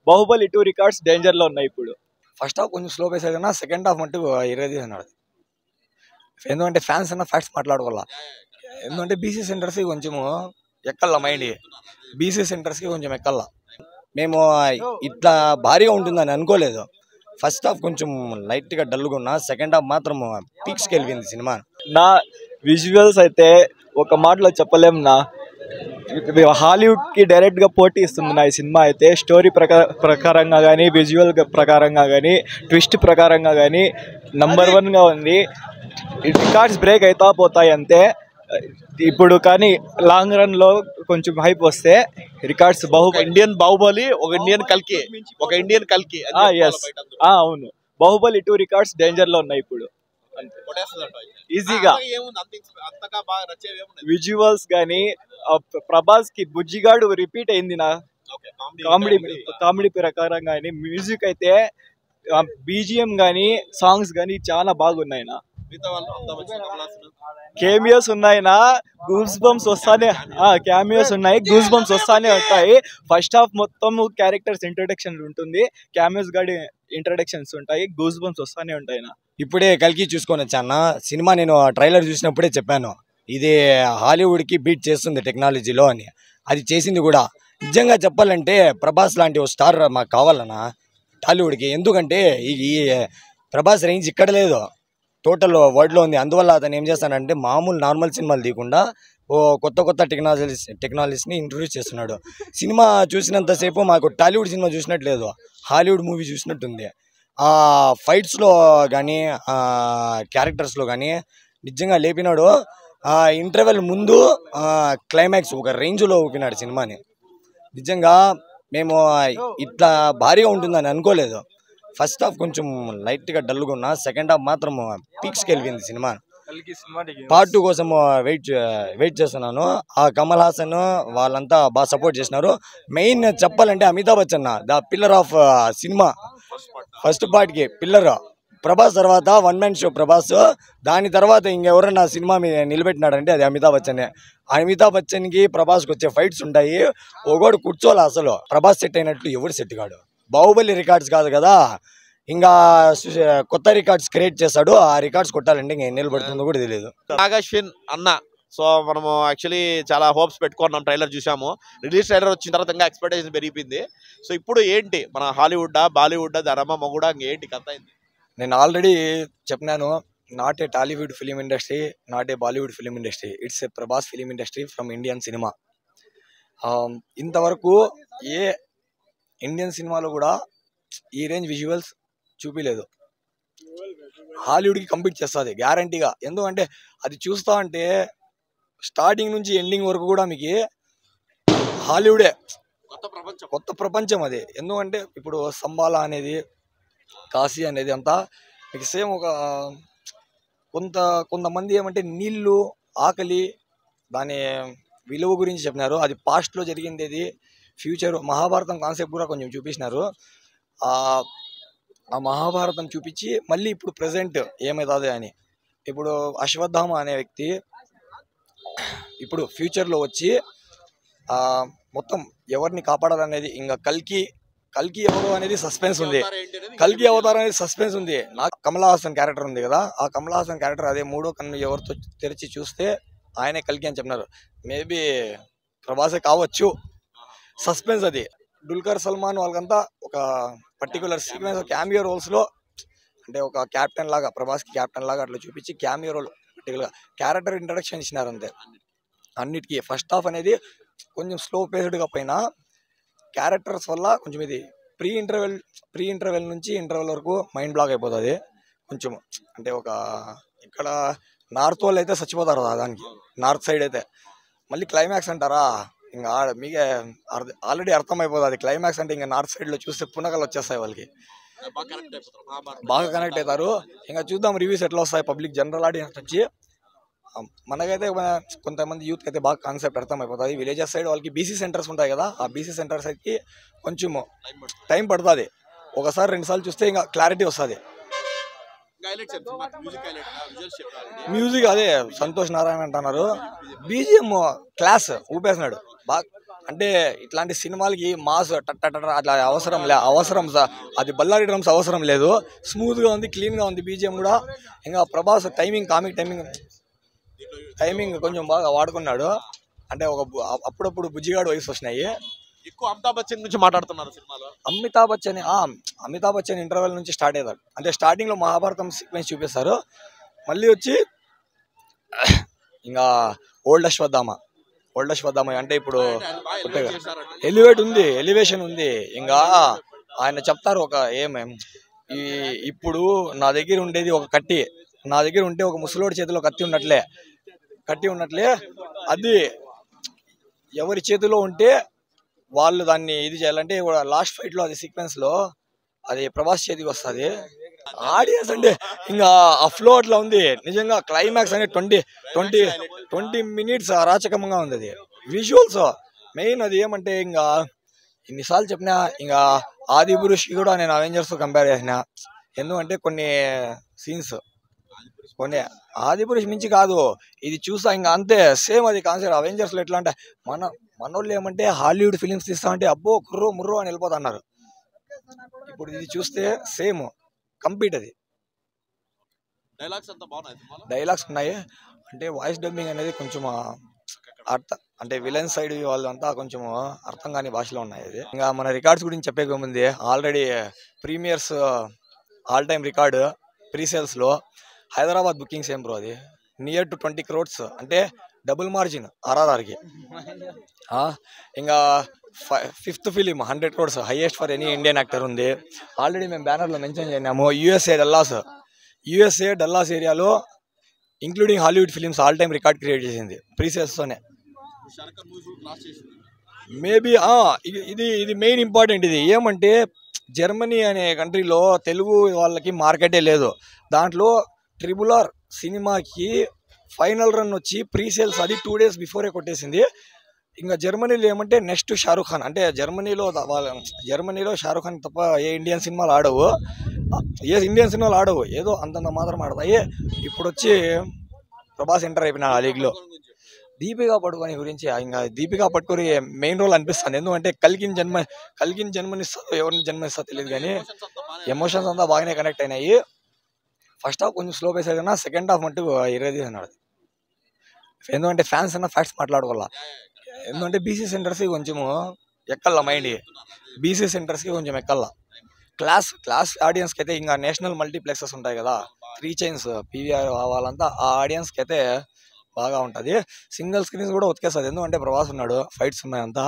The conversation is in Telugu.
బాహుబలి 2 రికార్డ్స్ డేంజర్ లో ఉన్నాయి ఇప్పుడు. ఫస్ట్ హాఫ్ కొంచెం స్లో పేస్ అయినా సెకండ్ హాఫ్ మటుకు ఇరవై అన్నాడు. ఎందుకంటే ఫ్యాన్స్ అన్న ఫ్యాక్ట్స్ మాట్లాడుకోవాలా. ఎందుకంటే బీసీ సెంటర్స్కి కొంచెము ఎక్కల్లా మైండ్, బీసీ సెంటర్స్కి కొంచెం ఎక్కల్లా. మేము ఇట్లా భారీగా ఉంటుందని అనుకోలేదు. ఫస్ట్ హాఫ్ కొంచెం లైట్గా డల్గా ఉన్నా, సెకండ్ హాఫ్ మాత్రం పీక్స్కి వెళ్ళింది సినిమా. నా విజువల్స్ అయితే ఒక మాటలో చెప్పలేం నా. హాలీవుడ్కి డైరెక్ట్గా పోటీ ఇస్తుంది నా ఈ సినిమా అయితే. స్టోరీ ప్రకారంగా కానీ, విజువల్ ప్రకారంగా కానీ, ట్విస్ట్ ప్రకారంగా కానీ నంబర్ 1గా ఉంది. రికార్డ్స్ బ్రేక్ అవుతా పోతాయి అంతే ఇప్పుడు. కానీ లాంగ్ రన్లో కొంచెం హైప్ వస్తే రికార్డ్స్ ఇండియన్ బాహుబలి, ఒక ఇండియన్ కల్కి, ఒక ఇండియన్ కల్కి. అవును, బాహుబలి 2 రికార్డ్స్ డేంజర్ లో ఉన్నాయి ఇప్పుడు ఈజీగా. విజువల్స్ గానీ, ప్రభాస్ కి బుజ్జిగాడు రిపీట్ అయింది నా కామెడీ ప్రకారం గానీ, మ్యూజిక్ అయితే బీజిఎం గానీ, సాంగ్స్ గానీ చాలా బాగున్నాయి నా. కేమియోస్ ఉన్నాయి నా, గూస్ బంప్స్ వస్తానే, క్యామియోస్ ఉన్నాయి, గూస్ బంప్స్ వస్తానే ఉంటాయి. ఫస్ట్ హాఫ్ మొత్తం క్యారెక్టర్స్ ఇంట్రడక్షన్ ఉంటుంది, క్యామియోస్ గాడి ఇంట్రడక్షన్స్ ఉంటాయి, గూస్ బంప్స్ వస్తానే ఉంటాయి నా. ఇప్పుడే కల్కి చూసుకొని వచ్చాను సినిమా. నేను ట్రైలర్ చూసినప్పుడే చెప్పాను ఇది హాలీవుడ్కి బీట్ చేస్తుంది టెక్నాలజీలో అని. అది చేసింది కూడా. నిజంగా చెప్పాలంటే ప్రభాస్ లాంటి ఓ స్టార్ మాకు కావాలన్నా టాలీవుడ్కి. ఎందుకంటే ఈ ప్రభాస్ రేంజ్ ఇక్కడ లేదు, టోటల్ వరల్డ్లో ఉంది. అందువల్ల అతను ఏం చేస్తానంటే మామూలు నార్మల్ సినిమాలు తీయకుండా ఓ కొత్త టెక్నాలజీస్ని ఇంట్రొడ్యూస్ చేస్తున్నాడు. సినిమా చూసినంతసేపు మాకు టాలీవుడ్ సినిమా చూసినట్లేదు, హాలీవుడ్ మూవీ చూసినట్టుంది. ఆ ఫైట్స్లో కానీ, క్యారెక్టర్స్లో కానీ నిజంగా లేపినాడు. ఇంటర్వెల్ ముందు క్లైమాక్స్ ఒక రేంజ్లో ఊపినాడు సినిమాని. నిజంగా మేము ఇట్లా భారీగా ఉంటుందని అనుకోలేదు. ఫస్ట్ హాఫ్ కొంచెం లైట్గా డల్గా ఉన్నా, సెకండ్ హాఫ్ మాత్రం పీక్స్కి వెళ్ళింది సినిమా. పార్ట్ 2 కోసం వెయిట్ చేస్తున్నాను. ఆ కమల్ హాసన్ వాళ్ళంతా బాగా సపోర్ట్ చేసినారు. మెయిన్ చెప్పాలంటే Amitabh Bachchan the pillar of cinema. First పార్ట్కి పిల్లర్ ప్రభాస్, తర్వాత వన్ మ్యాన్ షో ప్రభాస్. దాని తర్వాత ఇంకెవరన్నా సినిమా మీద నిలబెట్టినాడంటే అది అమితాబ్ బచ్చనే. అమితాబ్ బచ్చన్కి ప్రభాస్కి వచ్చే ఫైట్స్ ఉంటాయి, ఒకడు కూర్చోవాలి. అసలు ప్రభాస్ సెట్ అయినట్లు ఎవడు సెట్ కాడు. బాహుబలి రికార్డ్స్ కాదు కదా, ఇంకా కొత్త రికార్డ్స్ క్రియేట్ చేస్తాడు. ఆ రికార్డ్స్ కొట్టాలంటే ఇంకా ఎన్ని పడుతుందో కూడా తెలియదు. నాగాశ్విన్ అన్న, సో మనము యాక్చువల్లీ చాలా హోప్స్ పెట్టుకున్నాం. ట్రైలర్ చూసాము, రిలీజ్ ట్రైలర్ వచ్చిన తర్వాత ఇంకా ఎక్స్పెక్టేషన్ పెరిగిపోయింది. సో ఇప్పుడు ఏంటి మన హాలీవుడ్డా, బాలీవుడ్డా, ధరమ మొగుడా, ఇంకేంటి కథ అయింది? నేను ఆల్రెడీ చెప్పినాను, not a Tollywood film industry, not a Bollywood film industry, it's a Prabhas film industry from Indian cinema. ఇంతవరకు ఏ ఇండియన్ సినిమాలో కూడా ఈ రేంజ్ విజువల్స్ చూపించలేదు. హాలీవుడ్కి కంపీట్ చేస్తుంది గ్యారంటీగా. ఎందుకంటే అది చూస్తా అంటే స్టార్టింగ్ నుంచి ఎండింగ్ వరకు కూడా మీకు హాలీవుడే కొత్త ప్రపంచం అది. ఎందుకంటే ఇప్పుడు సంబాలా అనేది, కాశీ అనేది అంతా మీకు సేమ్ ఒక కొంతమంది ఏమంటే నీళ్ళు, ఆకలి, దాని విలువ గురించి చెప్పినారు. అది పాస్ట్లో జరిగింది, అది ఫ్యూచర్. మహాభారతం కాన్సెప్ట్ కూడా కొంచెం చూపించినారు. ఆ మహాభారతం చూపించి మళ్ళీ ఇప్పుడు ప్రజెంట్ ఏమవుతుంది అని. ఇప్పుడు అశ్వత్థామ అనే వ్యక్తి ఇప్పుడు ఫ్యూచర్లో వచ్చి మొత్తం ఎవరిని కాపాడాలనేది, ఇంకా కల్కి ఎవరు అనేది సస్పెన్స్ ఉంది. కల్కి అవతారం అనేది సస్పెన్స్ ఉంది. నాకు కమల్ హాసన్ క్యారెక్టర్ ఉంది కదా, ఆ కమల్ హాసన్ క్యారెక్టర్ అదే మూడో కన్ను ఎవరితో తెరిచి చూస్తే ఆయనే కల్కి అని చెప్పినారు. మేబీ ప్రభాసే కావచ్చు. సస్పెన్స్ అది. దుల్కర్ సల్మాన్ వాళ్ళకంతా ఒక పర్టికులర్ సీక్వెన్స్ క్యామియో రోల్స్లో, అంటే ఒక క్యాప్టెన్ లాగా, ప్రభాస్కి క్యాప్టెన్ లాగా అట్లా చూపించి cameo role particular character introduction ఇచ్చినారు అంతే అన్నిటికీ. ఫస్ట్ హాఫ్ అనేది కొంచెం స్లో పేస్డ్గా పోయినా క్యారెక్టర్స్ వల్ల కొంచెం ఇది ప్రీ ఇంటర్వెల్ నుంచి ఇంటర్వెల్ వరకు మైండ్ బ్లాక్ అయిపోతుంది కొంచెం. అంటే ఒక ఇక్కడ నార్త్ వాళ్ళు అయితే చచ్చిపోతారు దానికి, నార్త్ సైడ్ అయితే. మళ్ళీ క్లైమాక్స్ అంటారా, ఇంకా మీకే ఆల్రెడీ అర్థమైపోతుంది. క్లైమాక్స్ అంటే ఇంకా నార్త్ సైడ్లో చూస్తే పునకలు వచ్చేస్తాయి వాళ్ళకి, బాగా కనెక్ట్ అవుతారు. ఇంకా చూద్దాం రివ్యూస్ ఎట్లా వస్తాయి పబ్లిక్ జనరల్ ఆడియన్స్ వచ్చి. మనకైతే కొంతమంది యూత్ అయితే బాగా కాన్సెప్ట్ అర్థమైపోతుంది. విలేజెస్ సైడ్ వాళ్ళకి బీసీ సెంటర్స్ ఉంటాయి కదా, ఆ బీసీ సెంటర్స్ అయితే కొంచెం టైం పడుతుంది. ఒకసారి 2 సార్లు చూస్తే ఇంకా క్లారిటీ వస్తుంది. మ్యూజిక్ అదే సంతోష్ నారాయణ అంటున్నారు, బీజిఎం క్లాస్ ఊపేసినాడు బాగా. అంటే ఇట్లాంటి సినిమాలకి మాస్ అట్లా అవసరం అది బల్లారి డ్రమ్స్ అవసరం లేదు. స్మూత్గా ఉంది, క్లీన్గా ఉంది బీజిఎం కూడా. ఇంకా ప్రభాస్ టైమింగ్ కొంచెం బాగా వాడుకున్నాడు. అంటే అప్పుడప్పుడు బుజ్జిగాడు వయసు వచ్చినాయి. ఎక్కువ అమితాబ్ బచ్చన్ గురించి మాట్లాడుతున్నారు సినిమాలో. అమితాబ్ బచ్చన్ ఇంటర్వెల్ నుంచి స్టార్ట్ అయ్యారు. అంటే స్టార్టింగ్లో మహాభారతం సీక్వెన్స్ చూపిస్తారు, మళ్ళీ వచ్చి ఇంకా ఓల్డ్ అశ్వత్థామ అంటే ఇప్పుడు ఎలివేషన్ ఉంది. ఇంకా ఆయన చెప్తారు ఇప్పుడు నా దగ్గర ఉండేది ఒక కట్టి, నా దగ్గర ఉంటే ఒక ముసలోడి చేతిలో కత్తి ఉన్నట్లే అది ఎవరి చేతిలో ఉంటే వాళ్ళు దాన్ని ఇది చేయాలంటే లాస్ట్ ఫైట్ లో అది సీక్వెన్స్ లో అది ప్రభాస్ చేతికి వస్తుంది. ఆడియన్స్ అంటే ఇంకా ఆ ఫ్లో అట్లా ఉంది నిజంగా. క్లైమాక్స్ అనేది 20 మినిట్స్ అరాచకంగా ఉంది. అది విజువల్స్ మెయిన్. అది ఏమంటే ఇంకా ఇన్నిసార్లు చెప్పినా ఇంకా ఆదిపురుష్ కూడా నేను అవెంజర్స్ కంపేర్ చేసిన. ఎందుకంటే కొన్ని సీన్స్ ఆదిపురుష్ మించి కాదు, ఇది చూసా ఇంకా అంతే సేమ్ అది కాన్సెప్ట్. అవెంజర్స్ లో ఎట్లా అంటే మనోళ్ళు ఏమంటే హాలీవుడ్ ఫిలిమ్స్ తీస్తా అంటే అబ్బో కుర్రో ముర్రో అని వెళ్ళిపోతున్నారు. ఇప్పుడు ఇది చూస్తే సేమ్ కంప్లీట్. అది డైలాగ్స్ ఉన్నాయి. అంటే వాయిస్ డబ్బింగ్ అనేది కొంచెం అంటే విలన్ సైడ్ వాళ్ళంతా కొంచెం అర్థం కాని భాషలో ఉన్నాయి. అది ఇంకా మన రికార్డ్స్ గురించి చెప్పే ముందు already premieres all time record presales లో హైదరాబాద్ బుకింగ్స్ ఏం బ్రో, అది నియర్ టు 20 crores, అంటే డబుల్ మార్జిన్ RRRకి. ఇంకా 5th film 100 crores, highest for any Indian actor ఉంది. ఆల్రెడీ మేము బ్యానర్లో మెన్షన్ చేసినాము. యూఎస్ఏ డల్లాస్ ఏరియాలో including Hollywood films all time record create చేసింది ప్రీసేల్స్తోనే. మేబీ ఇది మెయిన్ ఇంపార్టెంట్. ఇది ఏమంటే జర్మనీ అనే కంట్రీలో తెలుగు వాళ్ళకి మార్కెటే లేదు. దాంట్లో RRR సినిమాకి ఫైనల్ రన్ వచ్చి ప్రీసేల్స్ అది 2 days బిఫోరే కొట్టేసింది. ఇంకా జర్మనీలో ఏమంటే నెక్స్ట్ షారూఖ్ ఖాన్. అంటే జర్మనీలో షారూఖ్ ఖాన్ తప్ప ఏ ఇండియన్ సినిమాలు ఆడవు, ఏదో అంతంత మాత్రం ఆడతాయి. ఇప్పుడు వచ్చి ప్రభాస్ ఎంటర్ అయిపోయినా ఆ లీగ్లో. దీపికా పడుకోని గురించి ఇంకా దీపికా పడుకొని మెయిన్ రోల్ అనిపిస్తుంది. ఎందుకంటే కలిగిన జన్మనిస్తా ఎవరిని జన్మనిస్తా తెలియదు, కానీ ఎమోషన్స్ అంతా బాగానే కనెక్ట్ అయినాయి. ఫస్ట్ హాఫ్ కొంచెం స్లో వేసాడు కన్నా సెకండ్ హాఫ్ మటుకు ఇరవై అన్నాడు. ఎందుకంటే ఫ్యాన్స్ అన్న ఫ్యాక్ట్స్ మాట్లాడుకోవాలా. ఎందుకంటే బీసీ సెంటర్స్కి కొంచెము ఎక్కల్లా మైండ్, బీసీ సెంటర్స్కి కొంచెం ఎక్కల్లా. క్లాస్ ఆడియన్స్కి అయితే ఇంకా నేషనల్ మల్టీప్లెక్సెస్ ఉంటాయి కదా, 3 chains పీవీఆర్ వాళ్ళంతా, ఆ ఆడియన్స్కి అయితే బాగా ఉంటుంది. సింగిల్ స్క్రీన్స్ కూడా ఉతికేస్తుంది. ఎందుకంటే ప్రభాస్ ఉన్నాడు, ఫైట్స్ ఉన్నాయంతా.